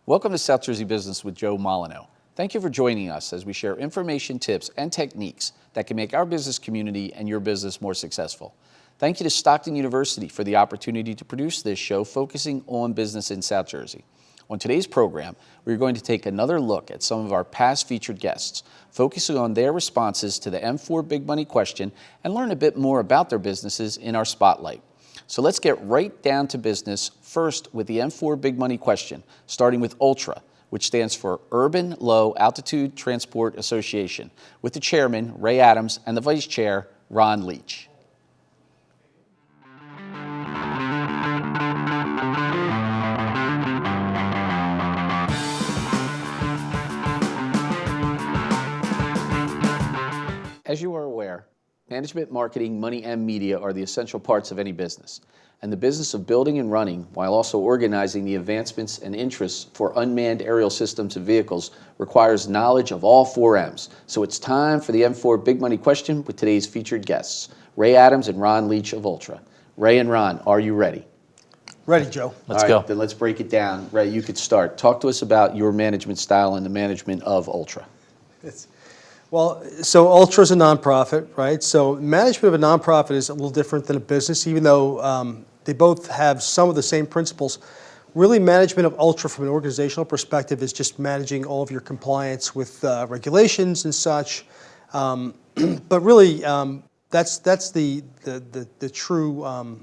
Welcome to South Jersey Business with Joe Molineaux. Thank you for joining us as we share information, tips, and techniques that can make our business community and your business more successful. Thank you to Stockton University for the opportunity to produce this show focusing on business in South Jersey. On today's program, we're going to take another look at some of our past featured guests, focusing on their responses to the M4 Big Money question and learn a bit more about their businesses in our spotlight. So let's get right down to business, first with the M4 Big Money question, starting with ULTRA, which stands for Urban Low Altitude Transport Association, with the chairman, Ray Adams, and the vice chair, Ron Leach. As you are aware, management, marketing, money, and media are the essential parts of any business. And the business of building and running, while also organizing the advancements and interests for unmanned aerial systems and vehicles, requires knowledge of all four M's. So it's time for the M4 Big Money question with today's featured guests, Ray Adams and Ron Leach of ULTRA. Ray and Ron, are you ready? Ready, Joe. Let's go. Then let's break it down. Ray, you could start. Talk to us about your management style and the management of ULTRA. Well, so ULTRA is a nonprofit, right? So management of a nonprofit is a little different than a business, even though they both have some of the same principles. Really, management of ULTRA from an organizational perspective is just managing all of your compliance with regulations and such. But really, that's the true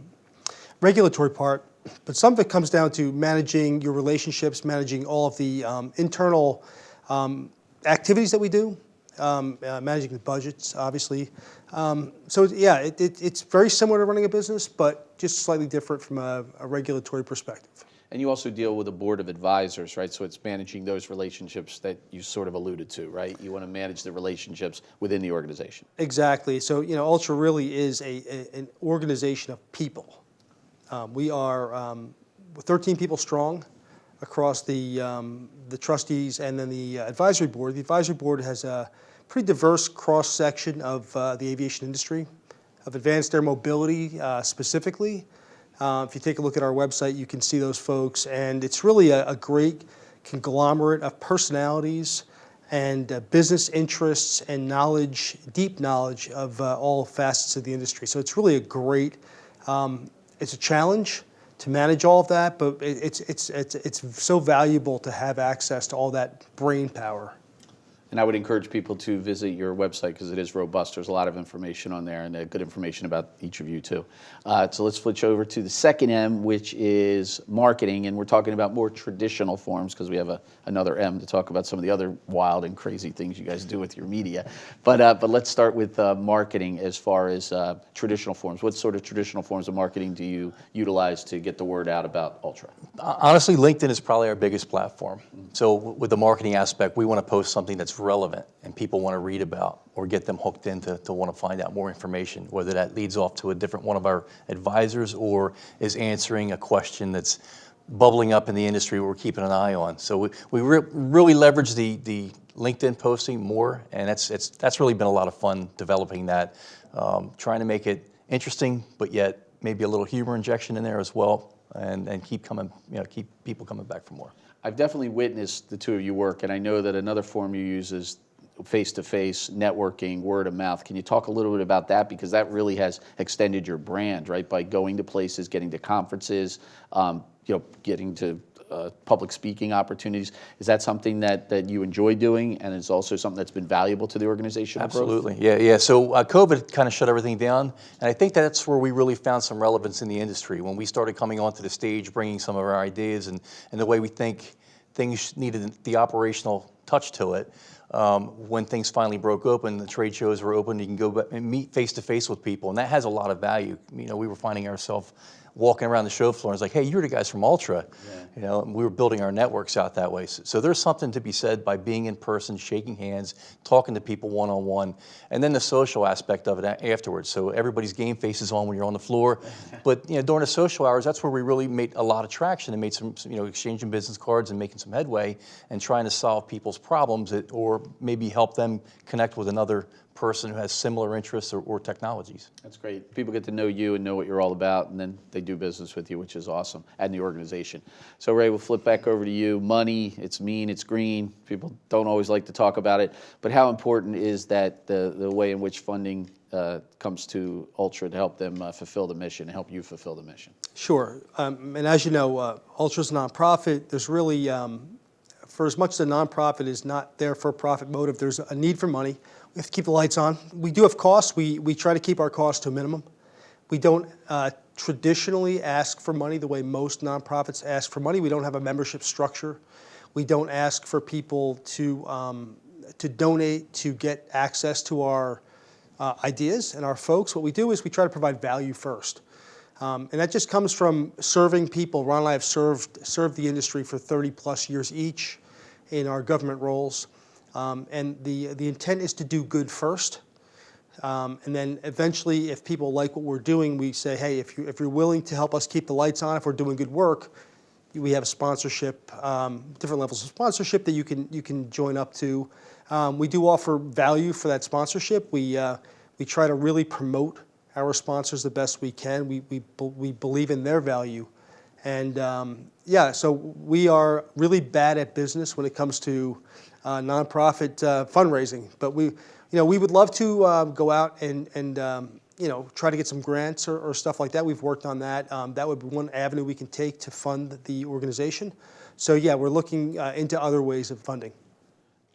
regulatory part. But some of it comes down to managing your relationships, managing all of the internal activities that we do. Managing the budgets, obviously. So yeah, it's very similar to running a business, but just slightly different from a regulatory perspective. And you also deal with a board of advisors, right? So it's managing those relationships that you sort of alluded to, right? You want to manage the relationships within the organization. Exactly. So, ULTRA really is an organization of people. We are 13 people strong across the trustees and then the advisory board. The advisory board has a pretty diverse cross-section of the aviation industry, of advanced air mobility specifically. If you take a look at our website, you can see those folks, and it's really a great conglomerate of personalities and business interests and knowledge, deep knowledge of all facets of the industry. So it's really a great, it's a challenge to manage all of that, but it's so valuable to have access to all that brain power. And I would encourage people to visit your website because it is robust. There's a lot of information on there and good information about each of you too. So let's switch over to the second M, which is marketing. And we're talking about more traditional forms because we have another M to talk about some of the other wild and crazy things you guys do with your media. But let's start with marketing as far as traditional forms. What sort of traditional forms of marketing do you utilize to get the word out about ULTRA? Honestly, LinkedIn is probably our biggest platform. So with the marketing aspect, we want to post something that's relevant and people want to read about or get them hooked into to want to find out more information, whether that leads off to a different one of our advisors or is answering a question that's bubbling up in the industry we're keeping an eye on. So we really leverage the LinkedIn posting more, and that's really been a lot of fun developing that, trying to make it interesting, but yet maybe a little humor injection in there as well, and keep people coming back for more. I've definitely witnessed the two of you work, and I know that another form you use is face-to-face networking, word of mouth. Can you talk a little bit about that? Because that really has extended your brand, right? By going to places, getting to conferences, getting to public speaking opportunities. Is that something that you enjoy doing, and it's also something that's been valuable to the organization? Absolutely, yeah. So COVID kind of shut everything down, and I think that's where we really found some relevance in the industry. When we started coming onto the stage, bringing some of our ideas and the way we think things needed the operational touch to it. When things finally broke open, the trade shows were open, you can go and meet face-to-face with people, and that has a lot of value. We were finding ourselves walking around the show floor and it's like, hey, you're the guys from ULTRA. Yeah. And we were building our networks out that way. So there's something to be said by being in person, shaking hands, talking to people one-on-one, and then the social aspect of it afterwards. So everybody's game face is on when you're on the floor. But during the social hours, that's where we really made a lot of traction and made some exchanging business cards and making some headway and trying to solve people's people's problems or maybe help them connect with another person who has similar interests or technologies. That's great. People get to know you and know what you're all about, and then they do business with you, which is awesome, and the organization. So Ray, we'll flip back over to you. Money, it's mean, it's green. People don't always like to talk about it, but how important is that the way in which funding comes to Ultra to help them fulfill the mission, help you fulfill the mission? Sure. And as you know, Ultra's a nonprofit. There's really, for as much as a nonprofit is not there for a profit motive, there's a need for money. We have to keep the lights on. We do have costs. We try to keep our costs to a minimum. We don't traditionally ask for money the way most nonprofits ask for money. We don't have a membership structure. We don't ask for people to donate to get access to our ideas and our folks. What we do is we try to provide value first. And that just comes from serving people. Ron and I have served the industry for 30 plus years each in our government roles. And the intent is to do good first. And then eventually, if people like what we're doing, we say, hey, if you're willing to help us keep the lights on, if we're doing good work, we have a sponsorship, different levels of sponsorship that you can join up to. We do offer value for that sponsorship. We try to really promote our sponsors the best we can. We believe in their value. And so we are really bad at business when it comes to nonprofit fundraising. But we would love to go out and try to get some grants or stuff like that. We've worked on that. That would be one avenue we can take to fund the organization. So yeah, we're looking into other ways of funding.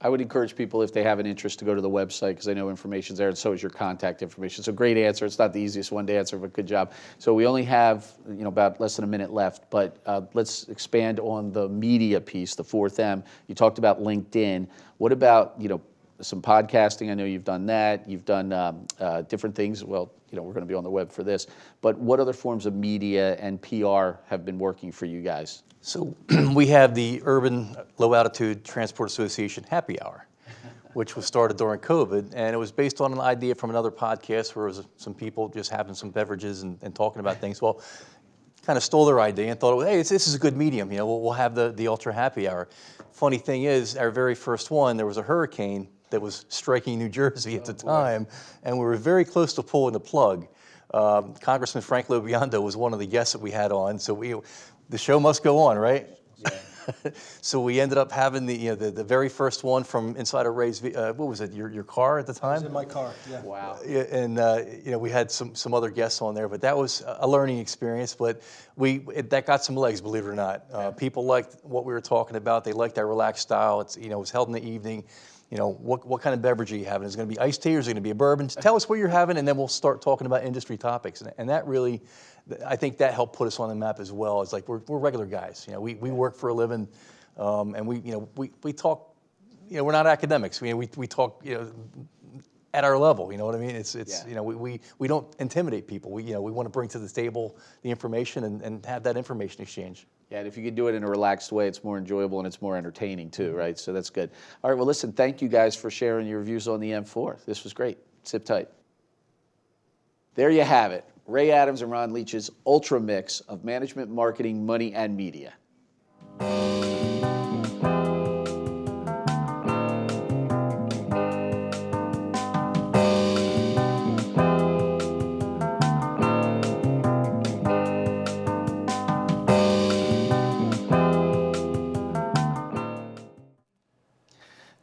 I would encourage people, if they have an interest, to go to the website, because I know information's there, and so is your contact information. So great answer. It's not the easiest one to answer, but good job. So we only have about less than a minute left, but let's expand on the media piece, the fourth M. You talked about LinkedIn. What about some podcasting? I know you've done that. You've done different things. Well, we're going to be on the web for this. But what other forms of media and PR have been working for you guys? So we have the Urban Low Altitude Transport Association Happy Hour, which was started during COVID, and it was based on an idea from another podcast where it was some people just having some beverages and talking about things. Well, kind of stole their idea and thought, hey, this is a good medium. We'll have the Ultra Happy Hour. Funny thing is, our very first one, there was a hurricane that was striking New Jersey at the time, and we were very close to pulling the plug. Congressman Frank Lobiondo was one of the guests that we had on, so the show must go on, right? Yeah. So we ended up having the very first one from inside of Ray's, what was it, your car at the time? It was in my car, yeah. Wow. Yeah, and we had some other guests on there, but that was a learning experience. But that got some legs, believe it or not. People liked what we were talking about. They liked our relaxed style. It was held in the evening. What kind of beverage are you having? Is it going to be iced tea or is it going to be a bourbon? Tell us what you're having, and then we'll start talking about industry topics. And that really, I think that helped put us on the map as well. It's like we're regular guys. We work for a living, and we talk. We're not academics. We talk. At our level, you know what I mean? It's we don't intimidate people. We want to bring to the table the information and have that information exchange. Yeah, and if you could do it in a relaxed way, it's more enjoyable and it's more entertaining too, right? So that's good. All right, well, listen, thank you guys for sharing your views on the M4. This was great. Sip tight. There you have it. Ray Adams and Ron Leach's Ultra Mix of management, marketing, money, and media.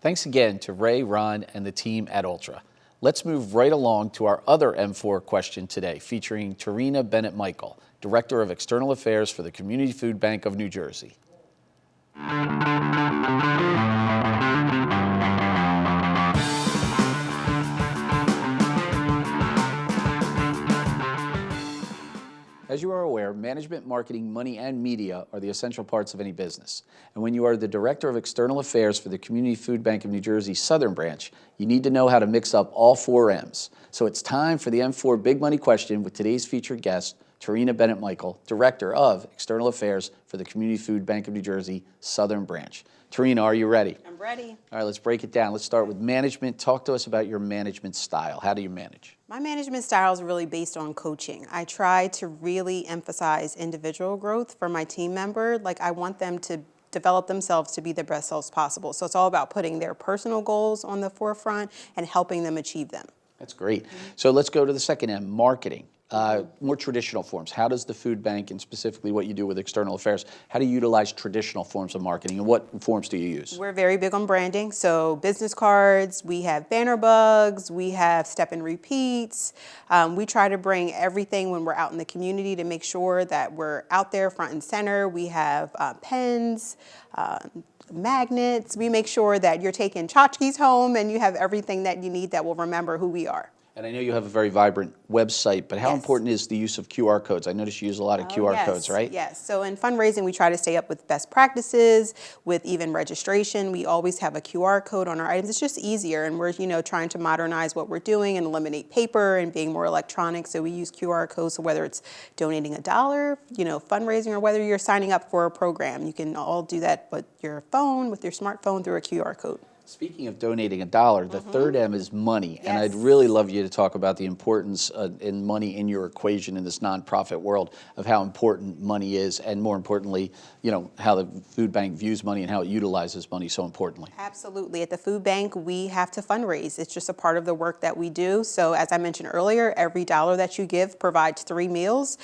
Thanks again to Ray, Ron, and the team at Ultra. Let's move right along to our other M4 question today, featuring Tarina Bennett-Michael, Director of External Affairs for the Community Food Bank of New Jersey. As you are aware, management, marketing, money, and media are the essential parts of any business. And when you are the Director of External Affairs for the Community Food Bank of New Jersey Southern Branch, you need to know how to mix up all four M's. So it's time for the M4 Big Money Question with today's featured guest, Tarina Bennett-Michael, Director of External Affairs for the Community Food Bank of New Jersey Southern Branch. Tarina, are you ready? I'm ready. All right, let's break it down. Let's start with management. Talk to us about your management style. How do you manage? My management style is really based on coaching. I try to really emphasize individual growth for my team member. Like, I want them to develop themselves to be the best selves possible. So it's all about putting their personal goals on the forefront and helping them achieve them. That's great. So let's go to the second M, marketing. More traditional forms. How does the food bank, and specifically what you do with external affairs, how do you utilize traditional forms of marketing, and what forms do you use? We're very big on branding, so business cards, we have banner bugs, we have step and repeats. We try to bring everything when we're out in the community to make sure that we're out there front and center. We have pens, magnets. We make sure that you're taking tchotchkes home and you have everything that you need that will remember who we are. And I know you have a very vibrant website, but how Yes. important is the use of QR codes? I notice you use a lot of QR codes, right? Yes. So in fundraising, we try to stay up with best practices, with even registration. We always have a QR code on our items. It's just easier, and we're trying to modernize what we're doing and eliminate paper and being more electronic. So we use QR codes. So whether it's donating $1, fundraising, or whether you're signing up for a program, you can all do that with your phone, with your smartphone, through a QR code. Speaking of donating $1, the third M is money. And I'd Yes. really love you to talk about the importance in money in your equation in this nonprofit world, of how important money is, and more importantly, how the food bank views money and how it utilizes money so importantly. Absolutely. At the food bank, we have to fundraise. It's just a part of the work that we do. So as I mentioned earlier, every dollar that you give provides 3 meals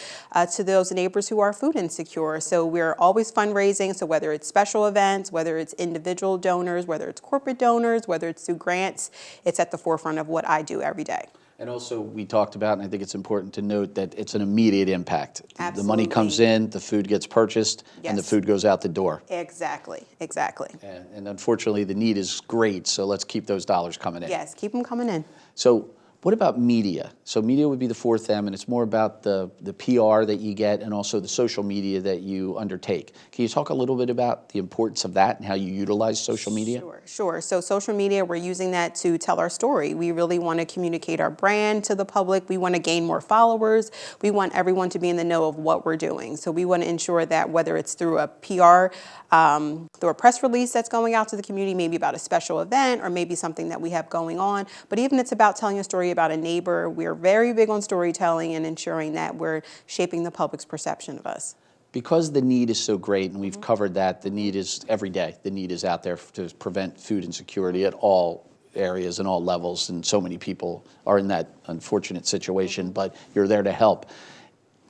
to those neighbors who are food insecure. So we're always fundraising. So whether it's special events, whether it's individual donors, whether it's corporate donors, whether it's through grants, it's at the forefront of what I do every day. And also, we talked about, and I think it's important to note, that it's an immediate impact. Absolutely. The money comes in, the food gets purchased, and the Yes. food goes out the door. Exactly. And unfortunately, the need is great, so let's keep those dollars coming in. Yes, keep them coming in. So what about media? So media would be the fourth M, and it's more about the PR that you get and also the social media that you undertake. Can you talk a little bit about the importance of that and how you utilize social media? Sure. So social media, we're using that to tell our story. We really want to communicate our brand to the public. We want to gain more followers. We want everyone to be in the know of what we're doing. So we want to ensure that whether it's through a PR, through a press release that's going out to the community, maybe about a special event or maybe something that we have going on, but even it's about telling a story about a neighbor. We're very big on storytelling and ensuring that we're shaping the public's perception of us. Because the need is so great, and we've covered that, the need is every day. The need is out there to prevent food insecurity at all areas and all levels, and so many people are in that unfortunate situation, but you're there to help.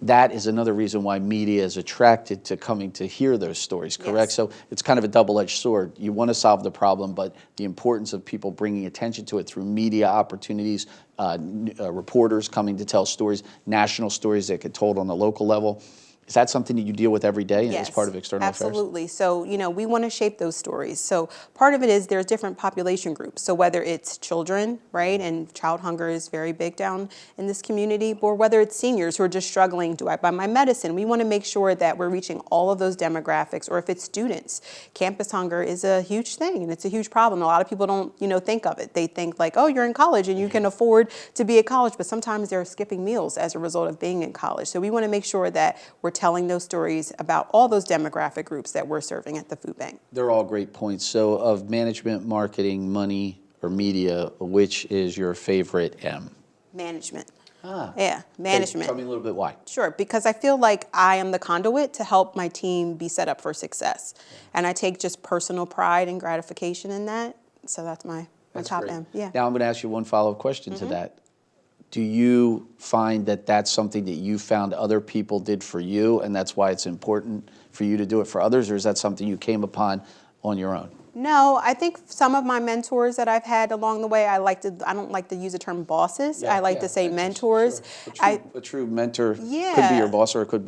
That is another reason why media is attracted to coming to hear those stories, correct? Yes. So it's kind of a double-edged sword. You want to solve the problem, but the importance of people bringing attention to it through media opportunities, reporters coming to tell stories, national stories that get told on the local level. Is that something that you deal with every day as part of external affairs? Absolutely. So, we want to shape those stories. So part of it is there's different population groups. So whether it's children, right, and child hunger is very big down in this community, or whether it's seniors who are just struggling, do I buy my medicine? We want to make sure that we're reaching all of those demographics, or if it's students. Campus hunger is a huge thing, and it's a huge problem. A lot of people don't, think of it. They think like, oh, you're in college and you can afford to be at college, but sometimes they're skipping meals as a result of being in college. So we want to make sure that we're telling those stories about all those demographic groups that we're serving at the food bank. They're all great points. So of management, marketing, money, or media, which is your favorite M? Management. Ah. Yeah, management. Tell me a little bit why. Sure, because I feel like I am the conduit to help my team be set up for success. And I take just personal pride and gratification in that. So that's my top great. M. Yeah. Now I'm going to ask you one follow-up question to that. Do you find that that's something that you found other people did for you, and that's why it's important for you to do it for others, or is that something you came upon on your own? No, I think some of my mentors that I've had along the way, I don't like to use the term bosses. I like to say mentors. Sure. A true mentor could be Yeah. your boss, or a good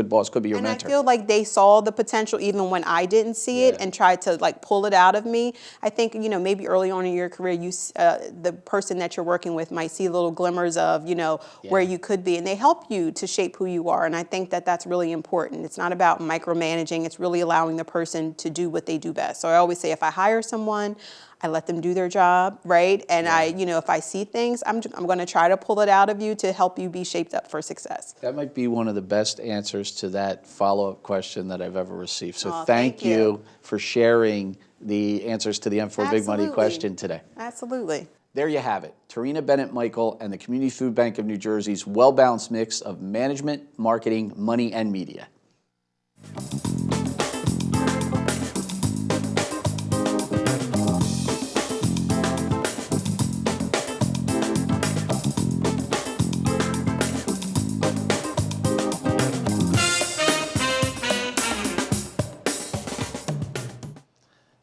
boss could be your And mentor. I feel like they saw the potential even when I didn't see it, Yeah. and tried to pull it out of me. I think, maybe early on in your career, the person that you're working with might see little glimmers of, where you could be, and they help you to shape who you are. And I think that that's really important. It's not about micromanaging. It's really allowing the person to do what they do best. So I always say, if I hire someone, I let them do their job, right? And if I see things, I'm going to try to pull it out of you to help you be shaped up for success. That might be one of the best answers to that follow-up question that I've ever received. So Aw, thank thank you you for sharing the answers to the M4 Big Money Absolutely. question today. Absolutely. There you have it. Tarina Bennett-Michael and the Community Food Bank of New Jersey's well-balanced mix of management, marketing, money, and media.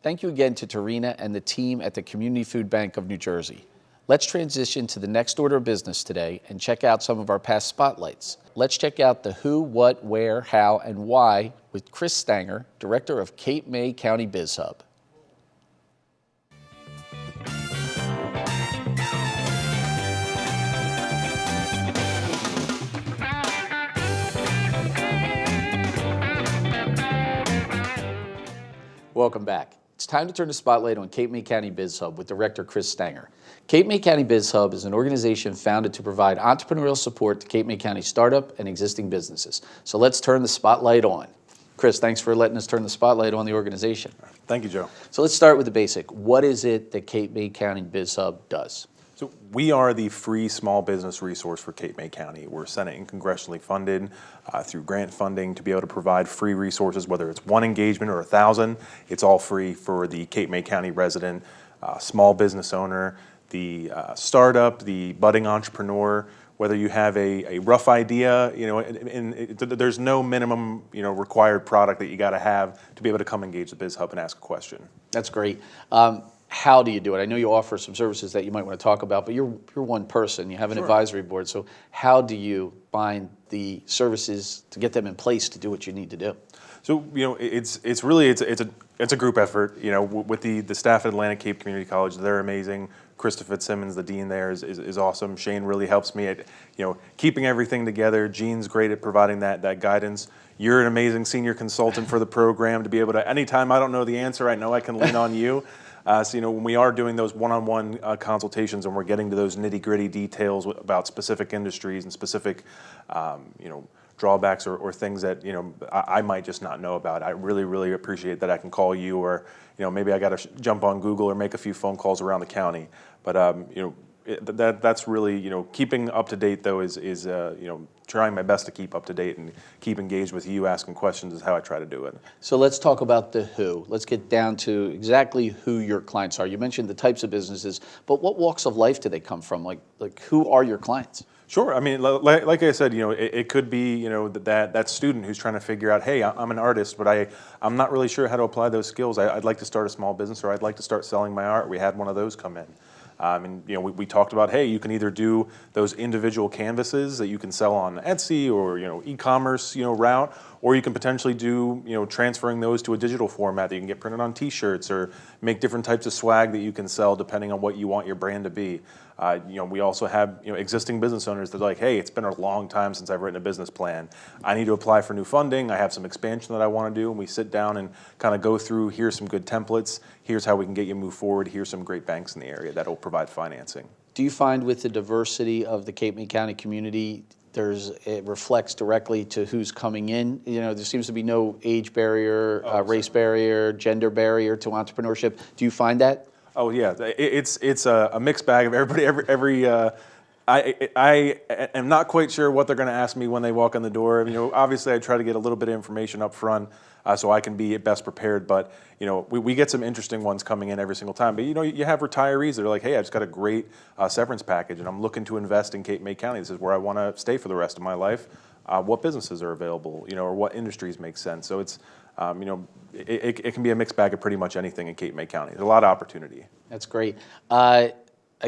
Thank you again to Tarina and the team at the Community Food Bank of New Jersey. Let's transition to the next order of business today and check out some of our past spotlights. Let's check out the who, what, where, how, and why with Chris Stanger, Director of Cape May County Biz Hub. Welcome back. It's time to turn the spotlight on Cape May County Biz Hub with Director Chris Stanger. Cape May County Biz Hub is an organization founded to provide entrepreneurial support to Cape May County startup and existing businesses. So let's turn the spotlight on. Chris, thanks for letting us turn the spotlight on the organization. Thank you, Joe. So let's start with the basic. What is it that Cape May County Biz Hub does? So we are the free small business resource for Cape May County. We're Senate and congressionally funded through grant funding to be able to provide free resources, whether it's one engagement or 1,000. It's all free for the Cape May County resident, small business owner, the startup, the budding entrepreneur. Whether you have a rough idea, there's no minimum, required product that you got to have to be able to come engage the Biz Hub and ask a question. That's great. How do you do it? I know you offer some services that you might want to talk about, but you're one person. You have an advisory board. So how do you find the services to get them in place to do what you need to do? So it's a group effort. With the staff at Atlantic Cape Community College, they're amazing. Krista Fitzsimmons, the dean there, is awesome. Shane really helps me at keeping everything together. Jean's great at providing that guidance. You're an amazing senior consultant for the program to be able to, anytime I don't know the answer, I know I can lean on you. So when we are doing those one-on-one consultations and we're getting to those nitty-gritty details about specific industries and specific, drawbacks or things that I might just not know about, I really, really appreciate that I can call you, or maybe I got to jump on Google or make a few phone calls around the county. But that's really keeping up to date though is trying my best to keep up to date and keep engaged with you asking questions is how I try to do it. So let's talk about the who. Let's get down to exactly who your clients are. You mentioned the types of businesses, but what walks of life do they come from? Like who are your clients? Sure. I mean, like I said, it could be, that student who's trying to figure out, hey, I'm an artist, but I'm not really sure how to apply those skills. I'd like to start a small business, or I'd like to start selling my art. We had one of those come in. We talked about, hey, you can either do those individual canvases that you can sell on Etsy or e-commerce route, or you can potentially do transferring those to a digital format that you can get printed on T-shirts, or make different types of swag that you can sell depending on what you want your brand to be. We also have existing business owners that are like, hey, it's been a long time since I've written a business plan. I need to apply for new funding. I have some expansion that I want to do, and we sit down and kind of go through, here's some good templates, here's how we can get you move forward, here's some great banks in the area that will provide financing. Do you find with the diversity of the Cape May County community, it reflects directly to who's coming in? There seems to be no age barrier, race barrier, gender barrier to entrepreneurship. Do you find that? Oh yeah, it's a mixed bag of everybody. I am not quite sure what they're going to ask me when they walk in the door. Obviously I try to get a little bit of information up front so I can be best prepared. But we get some interesting ones coming in every single time. But you have retirees that are like, hey, I just got a great severance package and I'm looking to invest in Cape May County. This is where I want to stay for the rest of my life. What businesses are available? Or what industries make sense? So it's it can be a mixed bag of pretty much anything in Cape May County. There's a lot of opportunity. That's great. I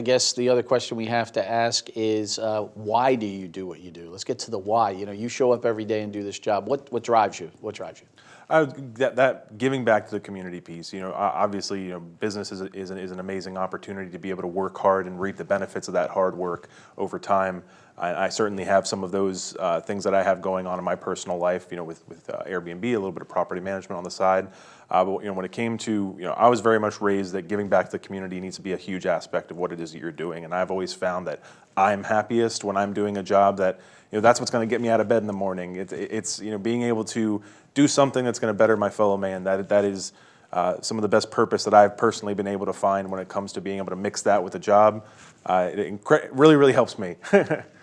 guess the other question we have to ask is why do you do what you do? Let's get to the why. You show up every day and do this job. What drives you? What drives you? That giving back to the community piece. Obviously, business is an amazing opportunity to be able to work hard and reap the benefits of that hard work over time. I certainly have some of those things that I have going on in my personal life, with Airbnb, a little bit of property management on the side. But when it came to, I was very much raised that giving back to the community needs to be a huge aspect of what it is that you're doing. And I've always found that I'm happiest when I'm doing a job that, that's what's going to get me out of bed in the morning. It's being able to do something that's going to better my fellow man. That is some of the best purpose that I've personally been able to find when it comes to being able to mix that with a job. It really, really helps me.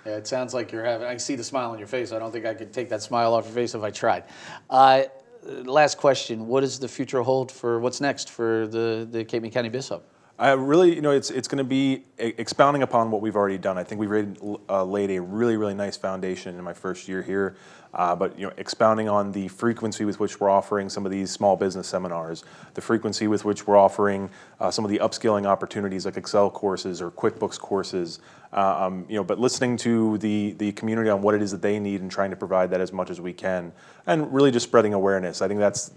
Yeah, it sounds like I see the smile on your face. I don't think I could take that smile off your face if I tried. Last question, what does the future hold for what's next for the Cape May County Biz Hub? Really, it's going to be expounding upon what we've already done. I think we've laid a really, really nice foundation in my first year here. But expounding on the frequency with which we're offering some of these small business seminars, the frequency with which we're offering some of the upskilling opportunities like Excel courses or QuickBooks courses, but listening to the community on what it is that they need and trying to provide that as much as we can, and really just spreading awareness. I think that's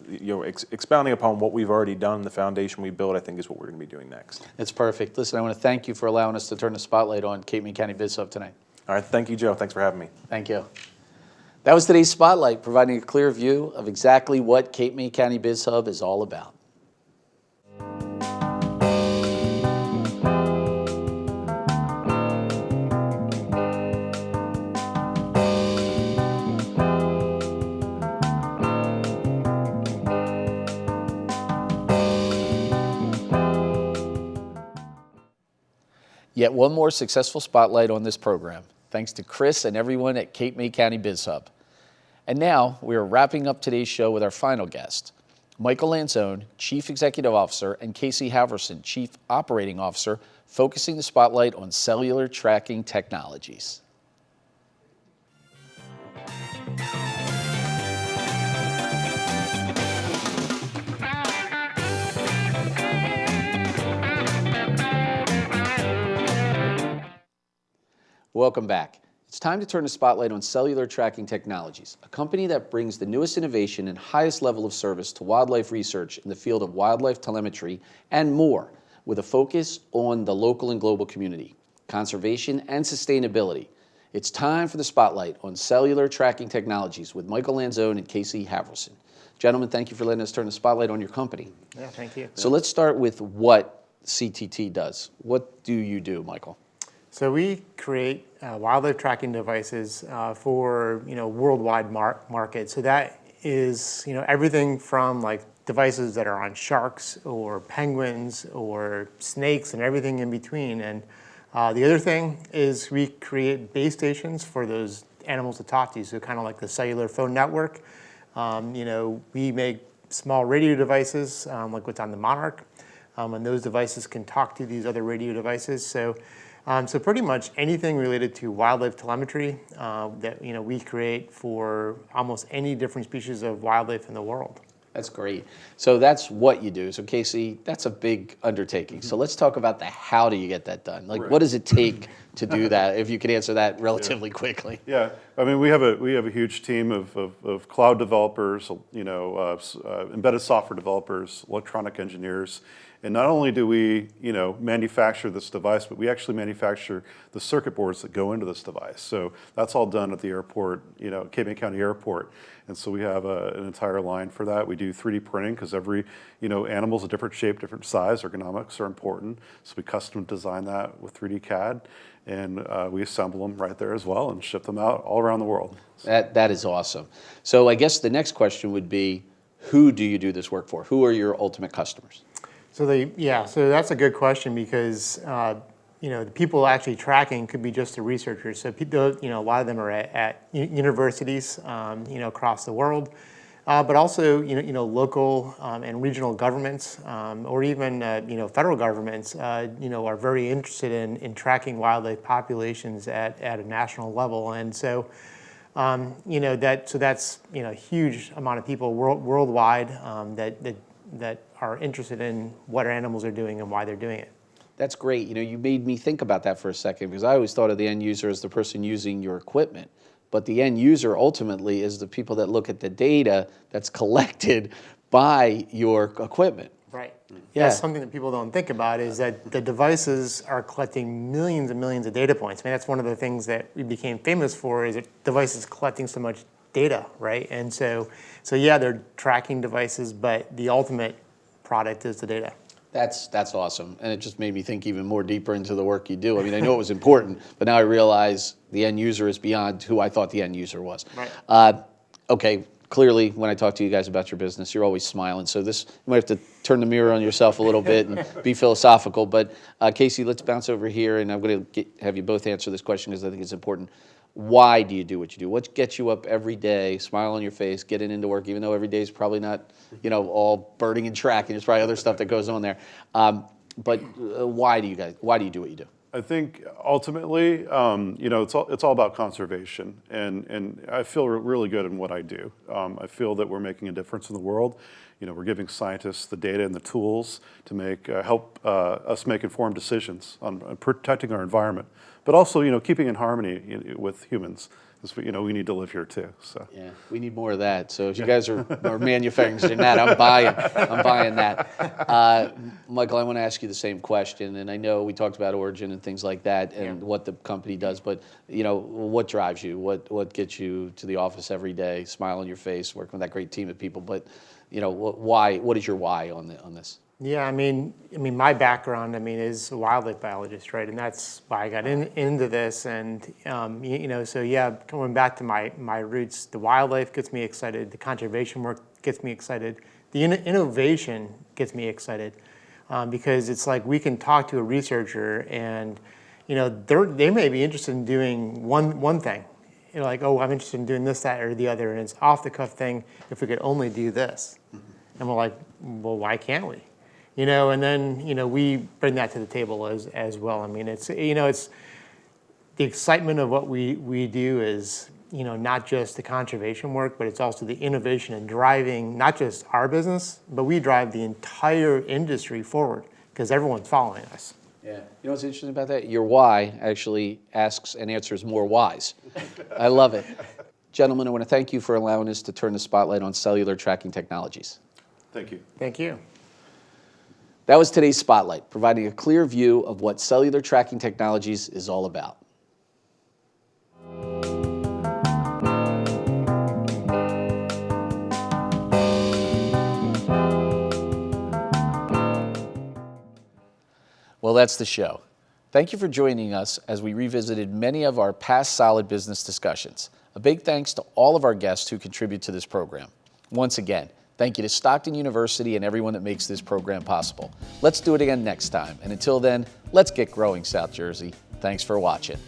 expounding upon what we've already done, the foundation we built, I think is what we're going to be doing next. It's perfect. Listen, I want to thank you for allowing us to turn the spotlight on Cape May County Biz Hub tonight. All right, thank you, Joe. Thanks for having me. Thank you. That was today's Spotlight, providing a clear view of exactly what Cape May County Biz Hub is all about. Yet one more successful spotlight on this program, thanks to Chris and everyone at Cape May County Biz Hub. And now we are wrapping up today's show with our final guest, Michael Lanzone, Chief Executive Officer, and Casey Halverson, Chief Operating Officer, focusing the spotlight on cellular tracking technologies. Welcome back. It's time to turn the spotlight on Cellular Tracking Technologies, a company that brings the newest innovation and highest level of service to wildlife research in the field of wildlife telemetry and more, with a focus on the local and global community, conservation, and sustainability. It's time for the spotlight on Cellular Tracking Technologies with Michael Lanzone and Casey Halverson. Gentlemen, thank you for letting us turn the spotlight on your company. Yeah, thank you. So let's start with what CTT does. What do you do, Michael? So we create wildlife tracking devices for worldwide market. So that is everything from like devices that are on sharks or penguins or snakes and everything in between. And the other thing is we create base stations for those animals to talk to. So kind of like the cellular phone network. We make small radio devices like what's on the Monarch, and those devices can talk to these other radio devices. So pretty much anything related to wildlife telemetry that we create for almost any different species of wildlife in the world. That's great. So that's what you do. So Casey, that's a big undertaking. So let's talk about the how do you get that done? Like what does it take to do that? If you could answer that relatively quickly. Yeah, I mean we have a huge team of cloud developers, embedded software developers, electronic engineers. And not only do we, manufacture this device, but we actually manufacture the circuit boards that go into this device. So that's all done at the airport, Cape May County Airport. And so we have an entire line for that. We do 3D printing because every, animal's a different shape, different size. Ergonomics are important. So we custom design that with 3D CAD. And we assemble them right there as well and ship them out all around the world. That is awesome. So I guess the next question would be, who do you do this work for? Who are your ultimate customers? So so that's a good question because the people actually tracking could be just the researchers. So people, a lot of them are at universities, across the world, but also local and regional governments, or even federal governments, are very interested in tracking wildlife populations at a national level, and so. That's a huge amount of people worldwide that are interested in what our animals are doing and why they're doing it. That's great. You made me think about that for a second because I always thought of the end user as the person using your equipment. But the end user ultimately is the people that look at the data that's collected by your equipment. Right. Yeah. That's something that people don't think about is that the devices are collecting millions and millions of data points. I mean, that's one of the things that we became famous for is that devices collecting so much data, right? And so yeah, they're tracking devices, but the ultimate product is the data. That's awesome. And it just made me think even more deeper into the work you do. I mean, I know it was important, but now I realize the end user is beyond who I thought the end user was. Right. Okay, clearly when I talk to you guys about your business, you're always smiling. So you might have to turn the mirror on yourself a little bit and be philosophical. But Casey, let's bounce over here, and I'm going to have you both answer this question because I think it's important. Why do you do what you do? What gets you up every day, smile on your face, getting into work, even though every day is probably not, all birding and tracking. There's probably other stuff that goes on there. But why do you do what you do? I think ultimately, it's all about conservation, and I feel really good in what I do. I feel that we're making a difference in the world. We're giving scientists the data and the tools to help us make informed decisions on protecting our environment, but also, keeping in harmony with humans. Because we need to live here too. So Yeah, we need more of that. So if you guys are manufacturing that, I'm buying that. Michael, I want to ask you the same question, and I know we talked about Origin and things like that, and what the company does. But what drives you? What gets you to the office every day, smile on your face, working with that great team of people? But why? What is your why on this? Yeah, I mean, my background, is a wildlife biologist, right? And that's why I got into this. And, so yeah, coming back to my roots, the wildlife gets me excited. The conservation work gets me excited. The innovation gets me excited because it's like we can talk to a researcher and, they may be interested in doing one thing. Like, oh, I'm interested in doing this, that, or the other. And it's off the cuff thing. If we could only do this. And we're like, well, why can't we? And then, we bring that to the table as well. It's, it's the excitement of what we do is, not just the conservation work, but it's also the innovation and driving not just our business, but we drive the entire industry forward because everyone's following us. Yeah. What's interesting about that? Your why actually asks and answers more whys. I love it. Gentlemen, I want to thank you for allowing us to turn the spotlight on cellular tracking technologies. thank you. Thank you. That was today's Spotlight, providing a clear view of what cellular tracking technologies is all about. Well, that's the show. Thank you for joining us as we revisited many of our past solid business discussions. A big thanks to all of our guests who contribute to this program. Once again, thank you to Stockton University and everyone that makes this program possible. Let's do it again next time. And until then, let's get growing, South Jersey. Thanks for watching.